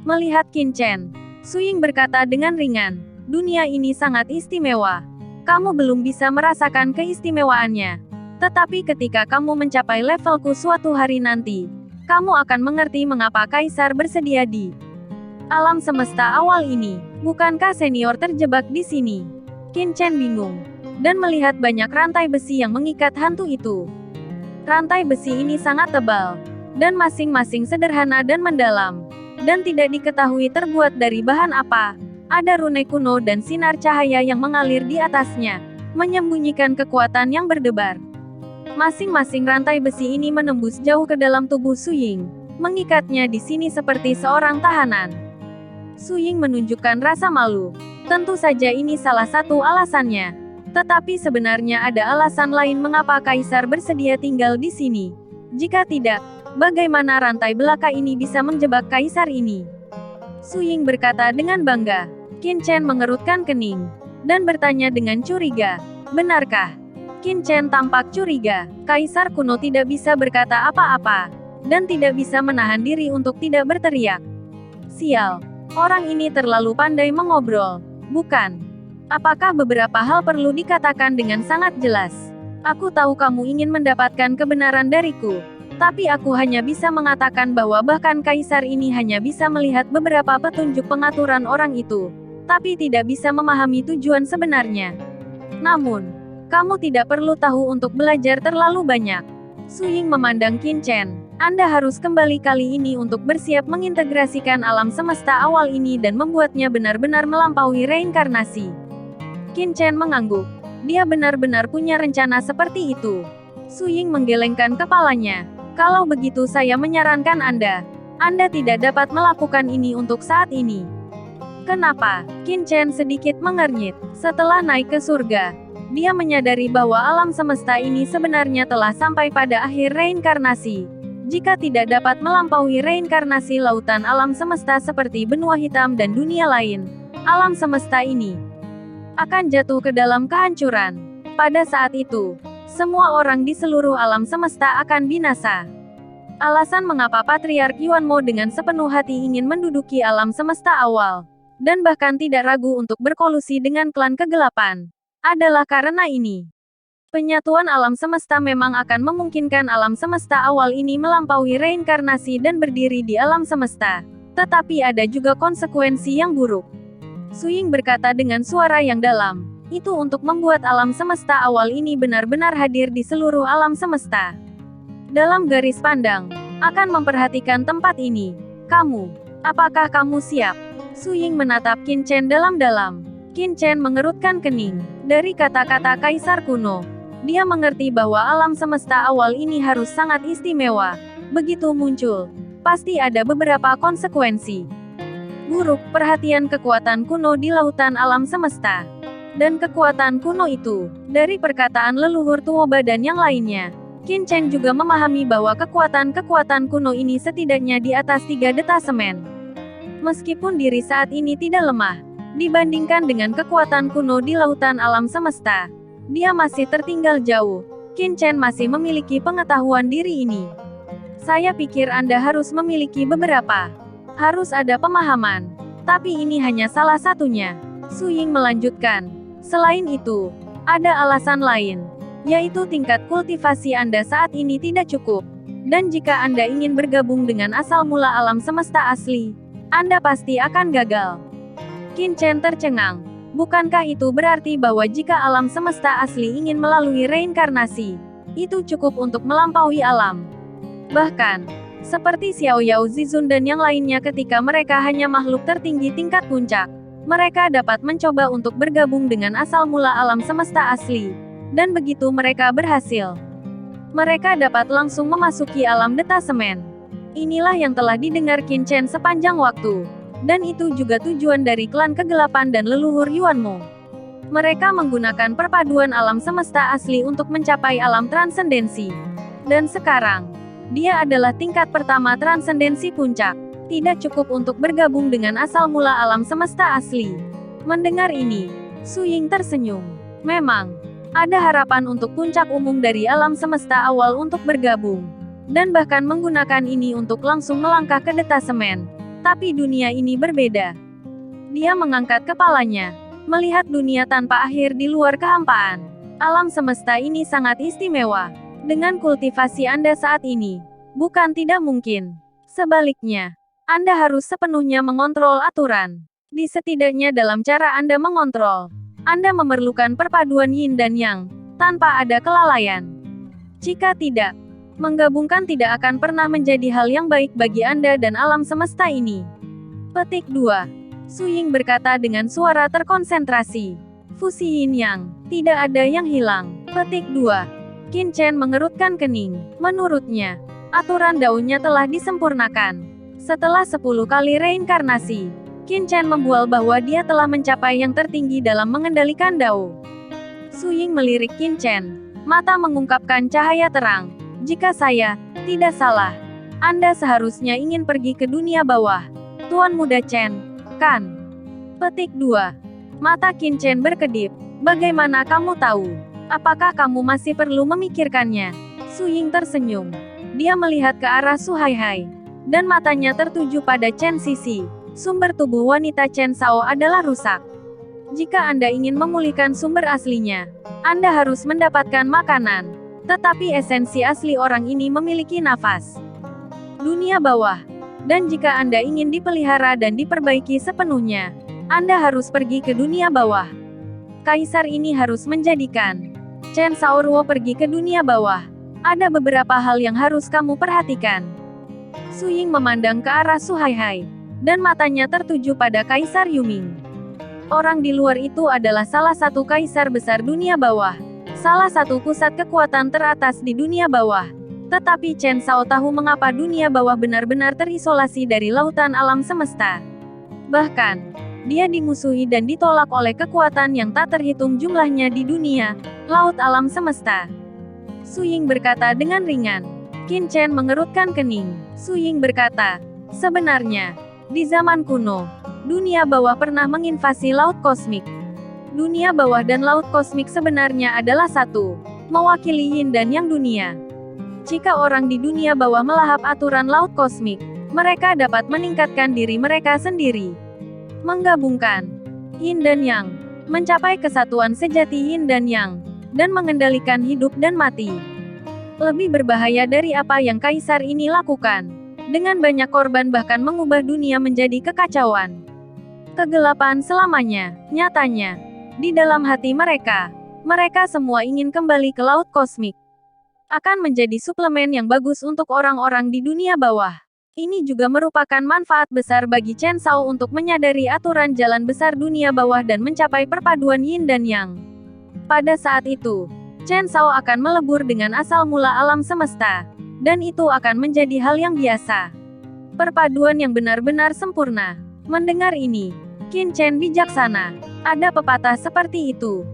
Melihat Qin Chen, Su Ying berkata dengan ringan, dunia ini sangat istimewa. Kamu belum bisa merasakan keistimewaannya. Tetapi ketika kamu mencapai levelku suatu hari nanti, kamu akan mengerti mengapa Kaisar bersedia di alam semesta awal ini. Bukankah senior terjebak di sini? Qin Chen bingung, dan melihat banyak rantai besi yang mengikat hantu itu. Rantai besi ini sangat tebal, dan masing-masing sederhana dan mendalam, dan tidak diketahui terbuat dari bahan apa. Ada rune kuno dan sinar cahaya yang mengalir di atasnya, menyembunyikan kekuatan yang berdebar. Masing-masing rantai besi ini menembus jauh ke dalam tubuh Su Ying, mengikatnya di sini seperti seorang tahanan. Su Ying menunjukkan rasa malu. Tentu saja ini salah satu alasannya. Tetapi sebenarnya ada alasan lain mengapa Kaisar bersedia tinggal di sini. Jika tidak, bagaimana rantai belaka ini bisa menjebak Kaisar ini? Su Ying berkata dengan bangga. Qin Chen mengerutkan kening, dan bertanya dengan curiga, benarkah? Qin Chen tampak curiga. Kaisar kuno tidak bisa berkata apa-apa, dan tidak bisa menahan diri untuk tidak berteriak. Sial, orang ini terlalu pandai mengobrol, bukan? Apakah beberapa hal perlu dikatakan dengan sangat jelas? Aku tahu kamu ingin mendapatkan kebenaran dariku, tapi aku hanya bisa mengatakan bahwa bahkan Kaisar ini hanya bisa melihat beberapa petunjuk pengaturan orang itu, tapi tidak bisa memahami tujuan sebenarnya. Namun, kamu tidak perlu tahu untuk belajar terlalu banyak. Su Ying memandang Qin Chen. Anda harus kembali kali ini untuk bersiap mengintegrasikan alam semesta awal ini dan membuatnya benar-benar melampaui reinkarnasi. Qin Chen mengangguk. Dia benar-benar punya rencana seperti itu. Su Ying menggelengkan kepalanya. Kalau begitu saya menyarankan Anda tidak dapat melakukan ini untuk saat ini. Kenapa? Qin Chen sedikit mengernyit. Setelah naik ke surga, dia menyadari bahwa alam semesta ini sebenarnya telah sampai pada akhir reinkarnasi. Jika tidak dapat melampaui reinkarnasi lautan alam semesta seperti benua hitam dan dunia lain, alam semesta ini akan jatuh ke dalam kehancuran. Pada saat itu, semua orang di seluruh alam semesta akan binasa. Alasan mengapa Patriark Yuan Mo dengan sepenuh hati ingin menduduki alam semesta awal, dan bahkan tidak ragu untuk berkolusi dengan klan kegelapan, adalah karena ini. Penyatuan alam semesta memang akan memungkinkan alam semesta awal ini melampaui reinkarnasi dan berdiri di alam semesta. Tetapi ada juga konsekuensi yang buruk. Su Ying berkata dengan suara yang dalam, itu untuk membuat alam semesta awal ini benar-benar hadir di seluruh alam semesta. Dalam garis pandang, akan memperhatikan tempat ini. Apakah kamu siap? Su Ying menatap Qin Chen dalam-dalam. Qin Chen mengerutkan kening. Dari kata-kata Kaisar kuno, dia mengerti bahwa alam semesta awal ini harus sangat istimewa. Begitu muncul, pasti ada beberapa konsekuensi buruk. Perhatian kekuatan kuno di lautan alam semesta. Dan kekuatan kuno itu, dari perkataan leluhur Tuoba dan yang lainnya, Qin Chen juga memahami bahwa kekuatan-kekuatan kuno ini setidaknya di atas 3 detasemen. Meskipun diri saat ini tidak lemah, dibandingkan dengan kekuatan kuno di lautan alam semesta, dia masih tertinggal jauh. Qin Chen masih memiliki pengetahuan diri ini. Saya pikir Anda harus memiliki beberapa. Harus ada pemahaman. Tapi ini hanya salah satunya. Su Ying melanjutkan. Selain itu, ada alasan lain, yaitu tingkat kultivasi Anda saat ini tidak cukup. Dan jika Anda ingin bergabung dengan asal mula alam semesta asli, Anda pasti akan gagal. Qin Chen tercengang. Bukankah itu berarti bahwa jika alam semesta asli ingin melalui reinkarnasi, itu cukup untuk melampaui alam? Bahkan, seperti Xiao Yao Zizun dan yang lainnya ketika mereka hanya makhluk tertinggi tingkat puncak, mereka dapat mencoba untuk bergabung dengan asal mula alam semesta asli. Dan begitu mereka berhasil, mereka dapat langsung memasuki alam detasemen. Inilah yang telah didengar Qin Chen sepanjang waktu. Dan itu juga tujuan dari klan kegelapan dan leluhur Yuan Mo. Mereka menggunakan perpaduan alam semesta asli untuk mencapai alam transendensi. Dan sekarang, dia adalah tingkat pertama transendensi puncak. Tidak cukup untuk bergabung dengan asal mula alam semesta asli. Mendengar ini, Su Ying tersenyum. Memang, ada harapan untuk puncak umum dari alam semesta awal untuk bergabung. Dan bahkan menggunakan ini untuk langsung melangkah ke detasemen. Tapi dunia ini berbeda. Dia mengangkat kepalanya, melihat dunia tanpa akhir di luar kehampaan. Alam semesta ini sangat istimewa. Dengan kultivasi Anda saat ini, bukan tidak mungkin. Sebaliknya, Anda harus sepenuhnya mengontrol aturan. Di setidaknya dalam cara Anda mengontrol, Anda memerlukan perpaduan yin dan yang, tanpa ada kelalaian. Jika tidak, menggabungkan tidak akan pernah menjadi hal yang baik bagi Anda dan alam semesta ini. Petik 2. Su Ying berkata dengan suara terkonsentrasi. Fusi yin yang, tidak ada yang hilang. Petik 2. Qin Chen mengerutkan kening. Menurutnya, aturan daunnya telah disempurnakan. Setelah 10 kali reinkarnasi, Qin Chen membual bahwa dia telah mencapai yang tertinggi dalam mengendalikan dao. Su Ying melirik Qin Chen. Mata mengungkapkan cahaya terang. Jika saya tidak salah, Anda seharusnya ingin pergi ke dunia bawah. Tuan Muda Chen, kan? Petik 2. Mata Qin Chen berkedip. Bagaimana kamu tahu? Apakah kamu masih perlu memikirkannya? Su Ying tersenyum. Dia melihat ke arah Su Haihai, dan matanya tertuju pada Chen Sisi. Sumber tubuh wanita Chen Sao adalah rusak. Jika Anda ingin memulihkan sumber aslinya, Anda harus mendapatkan makanan. Tetapi esensi asli orang ini memiliki nafas dunia bawah. Dan jika Anda ingin dipelihara dan diperbaiki sepenuhnya, Anda harus pergi ke dunia bawah. Kaisar ini harus menjadikan Chen Shaoruo pergi ke dunia bawah. Ada beberapa hal yang harus kamu perhatikan. Su Ying memandang ke arah Su Haihai, dan matanya tertuju pada Kaisar Yuming. Orang di luar itu adalah salah satu kaisar besar dunia bawah. Salah satu pusat kekuatan teratas di dunia bawah. Tetapi Chen Shao tahu mengapa dunia bawah benar-benar terisolasi dari lautan alam semesta. Bahkan, dia dimusuhi dan ditolak oleh kekuatan yang tak terhitung jumlahnya di dunia, laut alam semesta. Su Ying berkata dengan ringan. Qin Chen mengerutkan kening. Su Ying berkata, sebenarnya, di zaman kuno, dunia bawah pernah menginvasi laut kosmik. Dunia bawah dan laut kosmik sebenarnya adalah satu, mewakili yin dan yang dunia. Jika orang di dunia bawah melahap aturan laut kosmik, mereka dapat meningkatkan diri mereka sendiri. Menggabungkan yin dan yang, mencapai kesatuan sejati yin dan yang, dan mengendalikan hidup dan mati. Lebih berbahaya dari apa yang kaisar ini lakukan. Dengan banyak korban bahkan mengubah dunia menjadi kekacauan. Kegelapan selamanya, nyatanya. Di dalam hati mereka, mereka semua ingin kembali ke laut kosmik. Akan menjadi suplemen yang bagus untuk orang-orang di dunia bawah. Ini juga merupakan manfaat besar bagi Chen Shao untuk menyadari aturan jalan besar dunia bawah dan mencapai perpaduan yin dan yang. Pada saat itu, Chen Shao akan melebur dengan asal mula alam semesta. Dan itu akan menjadi hal yang biasa. Perpaduan yang benar-benar sempurna. Mendengar ini, Qin Chen bijaksana. Ada pepatah seperti itu.